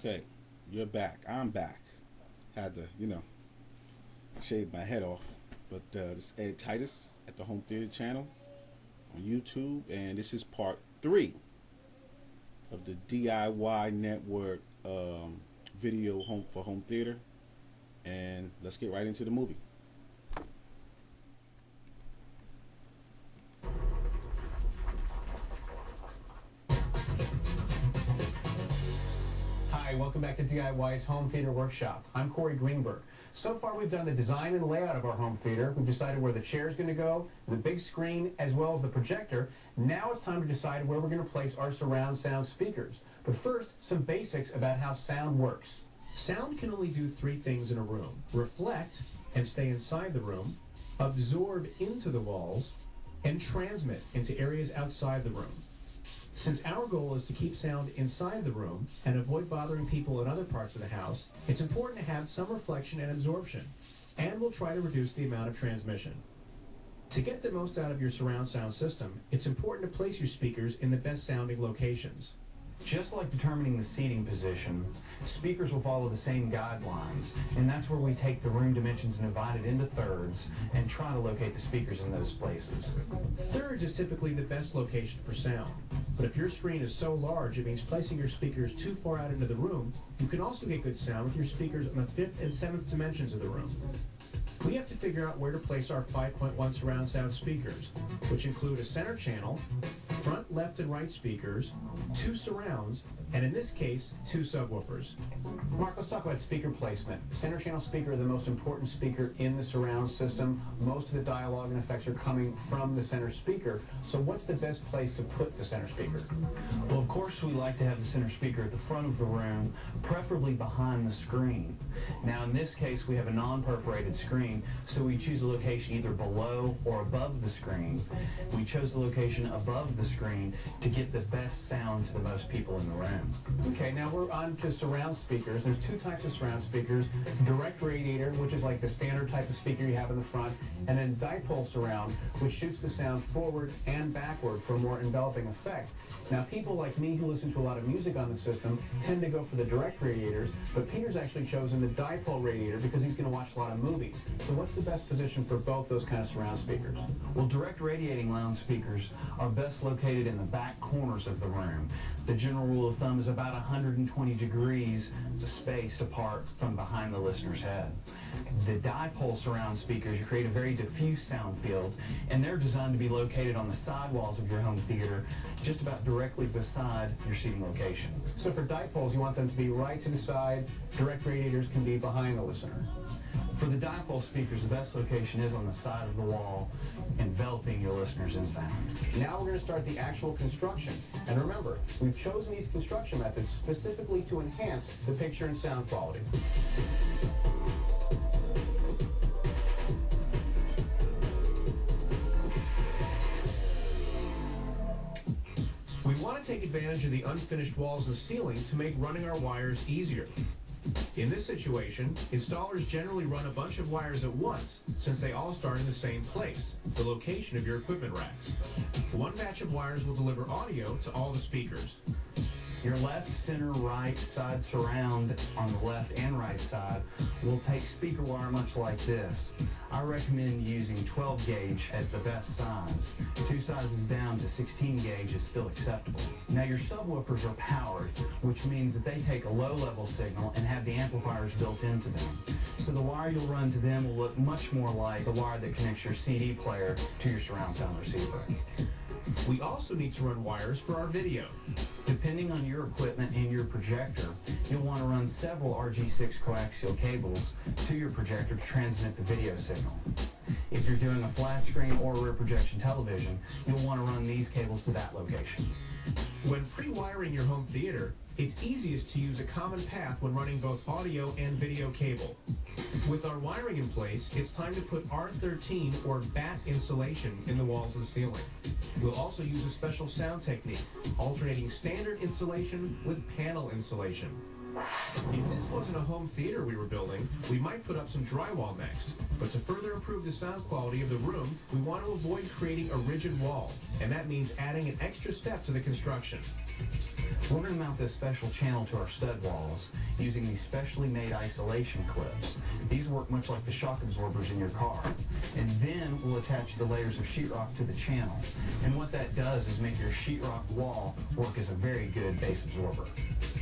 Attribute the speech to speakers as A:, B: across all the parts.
A: Okay, you're back. I'm back. Had to, shave my head off. But this is Ed Titus at the Home Theater channel on YouTube, and this is part 3 of the DIY Network video home for home theater. And let's get right into the movie.
B: Hi, welcome back to DIY's Home Theater Workshop. I'm Corey Greenberg. So far we've done the design and layout of our home theater. We've decided where the chair is going to go, the big screen, as well as the projector. Now it's time to decide where we're going to place our surround sound speakers. But first, some basics about how sound works. Sound can only do 3 things in a room: reflect and stay inside the room, absorb into the walls, and transmit into areas outside the room. Since our goal is to keep sound inside the room and avoid bothering people in other parts of the house, it's important to have some reflection and absorption, and we'll try to reduce the amount of transmission. To get the most out of your surround sound system, it's important to place your speakers in the best sounding locations.
C: Just like determining the seating position, speakers will follow the same guidelines, and that's where we take the room dimensions and divide it into thirds and try to locate the speakers in those places.
B: Thirds is typically the best location for sound, but if your screen is so large it means placing your speakers too far out into the room, you can also get good sound with your speakers on the 5th and 7th dimensions of the room. We have to figure out where to place our 5.1 surround sound speakers, which include a center channel, front, left, and right speakers, 2 surrounds, and in this case, 2 subwoofers. Mark, let's talk about speaker placement. Center channel speaker is the most important speaker in the surround system. Most of the dialogue and effects are coming from the center speaker. So what's the best place to put the center speaker?
C: Well, of course, we like to have the center speaker at the front of the room, preferably behind the screen. Now, in this case, we have a non-perforated screen, so we choose a location either below or above the screen. We chose the location above the screen to get the best sound to the most people in the room.
B: Okay, now we're on to surround speakers. There's 2 types of surround speakers: direct radiator, which is like the standard type of speaker you have in the front, and then dipole surround, which shoots the sound forward and backward for a more enveloping effect. Now, people like me who listen to a lot of music on the system tend to go for the direct radiators, but Peter's actually chosen the dipole radiator because he's going to watch a lot of movies. So what's the best position for both those kind of surround speakers?
C: Well, direct radiating loudspeakers are best located in the back corners of the room. The general rule of thumb is about 120 degrees spaced apart from behind the listener's head. The dipole surround speakers create a very diffuse sound field, and they're designed to be located on the side walls of your home theater, just about directly beside your seating location.
B: So for dipoles, you want them to be right to the side. Direct radiators can be behind the listener.
C: For the dipole speakers, the best location is on the side of the wall, enveloping your listeners in sound.
B: Now we're going to start the actual construction. And remember, we've chosen these construction methods specifically to enhance the picture and sound quality. We want to take advantage of the unfinished walls and ceiling to make running our wires easier. In this situation, installers generally run a bunch of wires at once since they all start in the same place, the location of your equipment racks. One batch of wires will deliver audio to all the speakers.
C: Your left, center, right, side surround on the left and right side will take speaker wire much like this. I recommend using 12 gauge as the best size. 2 sizes down to 16 gauge is still acceptable. Now your subwoofers are powered, which means that they take a low level signal and have the amplifiers built into them. So the wire you'll run to them will look much more like the wire that connects your CD player to your surround sound receiver.
B: We also need to run wires for our video.
C: Depending on your equipment and your projector, you'll want to run several RG6 coaxial cables to your projector to transmit the video signal. If you're doing a flat screen or rear projection television, you'll want to run these cables to that location.
B: When pre-wiring your home theater, it's easiest to use a common path when running both audio and video cable. With our wiring in place, it's time to put R13 or BAT insulation in the walls and ceiling. We'll also use a special sound technique, alternating standard insulation with panel insulation. If this wasn't a home theater we were building, we might put up some drywall next. But to further improve the sound quality of the room, we want to avoid creating a rigid wall, and that means adding an extra step to the construction.
C: We're going to mount this special channel to our stud walls using these specially made isolation clips. These work much like the shock absorbers in your car. And then we'll attach the layers of sheetrock to the channel. And what that does is make your sheetrock wall work as a very good base absorber.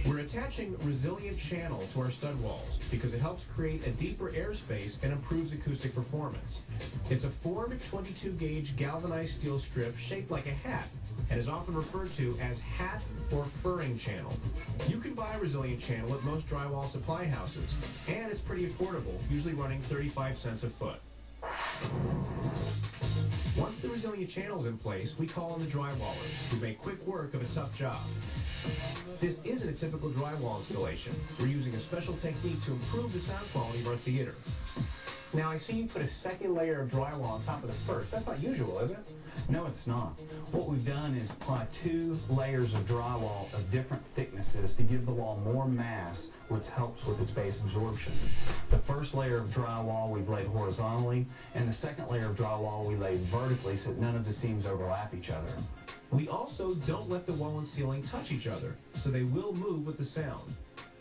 B: We're attaching resilient channel to our stud walls because it helps create a deeper airspace and improves acoustic performance. It's a formed 22 gauge galvanized steel strip shaped like a hat and is often referred to as hat or furring channel. You can buy resilient channel at most drywall supply houses, and it's pretty affordable, usually running 35 cents a foot. Once the resilient channel is in place, we call on the drywallers, who make quick work of a tough job. This isn't a typical drywall installation. We're using a special technique to improve the sound quality of our theater. Now, I see you put a second layer of drywall on top of the first. That's not usual, is it?
C: No, it's not. What we've done is apply 2 layers of drywall of different thicknesses to give the wall more mass, which helps with its base absorption. The first layer of drywall we've laid horizontally, and the second layer of drywall we laid vertically so that none of the seams overlap each other.
B: We also don't let the wall and ceiling touch each other, so they will move with the sound.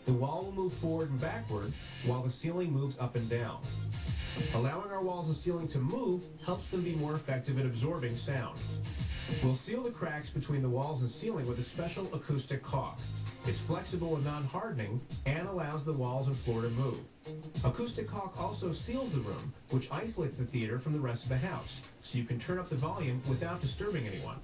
B: The wall will move forward and backward, while the ceiling moves up and down. Allowing our walls and ceiling to move helps them be more effective at absorbing sound. We'll seal the cracks between the walls and ceiling with a special acoustic caulk. It's flexible and non-hardening and allows the walls and floor to move. Acoustic caulk also seals the room, which isolates the theater from the rest of the house, so you can turn up the volume without disturbing anyone.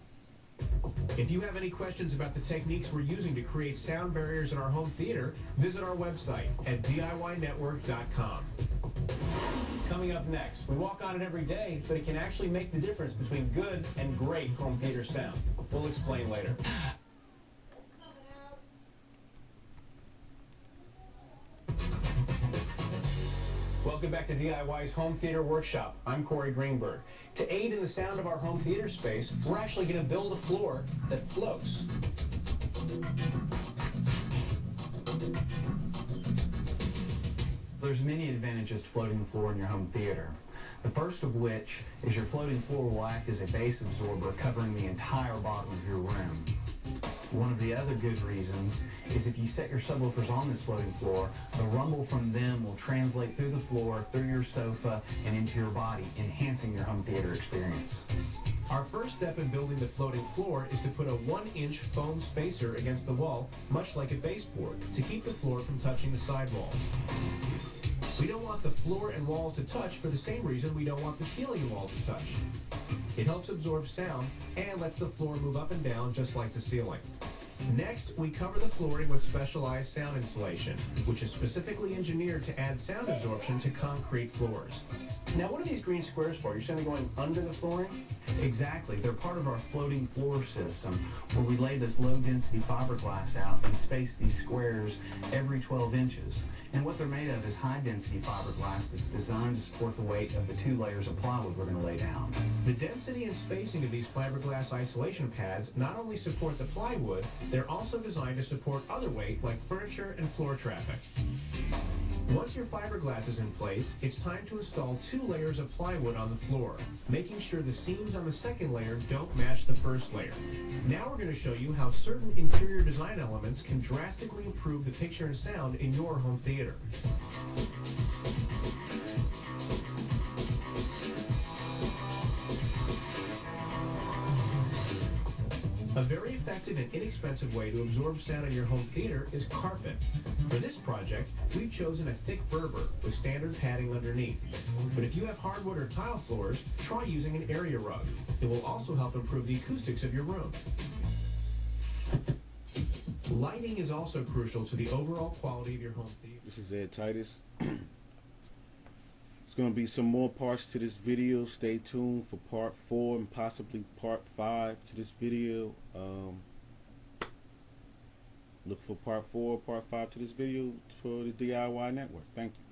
B: If you have any questions about the techniques we're using to create sound barriers in our home theater, visit our website at DIYnetwork.com. Coming up next, we walk on it every day, but it can actually make the difference between good and great home theater sound. We'll explain later. Welcome back to DIY's Home Theater Workshop. I'm Corey Greenberg. To aid in the sound of our home theater space, we're actually going to build a floor that floats.
C: There's many advantages to floating the floor in your home theater. The first of which is your floating floor will act as a base absorber covering the entire bottom of your room. One of the other good reasons is if you set your subwoofers on this floating floor, the rumble from them will translate through the floor, through your sofa, and into your body, enhancing your home theater experience.
B: Our first step in building the floating floor is to put a 1-inch foam spacer against the wall, much like a baseboard, to keep the floor from touching the sidewalls. We don't want the floor and walls to touch for the same reason we don't want the ceiling and walls to touch. It helps absorb sound and lets the floor move up and down just like the ceiling. Next, we cover the flooring with specialized sound insulation, which is specifically engineered to add sound absorption to concrete floors. Now, what are these green squares for? You're saying they're going under the flooring?
C: Exactly. They're part of our floating floor system, where we lay this low-density fiberglass out and space these squares every 12 inches. And what they're made of is high-density fiberglass that's designed to support the weight of the 2 layers of plywood we're going to lay down.
B: The density and spacing of these fiberglass isolation pads not only support the plywood, they're also designed to support other weight like furniture and floor traffic. Once your fiberglass is in place, it's time to install 2 layers of plywood on the floor, making sure the seams on the second layer don't match the first layer. Now we're going to show you how certain interior design elements can drastically improve the picture and sound in your home theater. A very effective and inexpensive way to absorb sound in your home theater is carpet. For this project, we've chosen a thick Berber with standard padding underneath. But if you have hardwood or tile floors, try using an area rug. It will also help improve the acoustics of your room. Lighting is also crucial to the overall quality of your home theater.
A: This is Ed Titus. There's going to be some more parts to this video. Stay tuned for part 4 and possibly part 5 to this video. Look for part 4, part 5 to this video for the DIY Network. Thank you.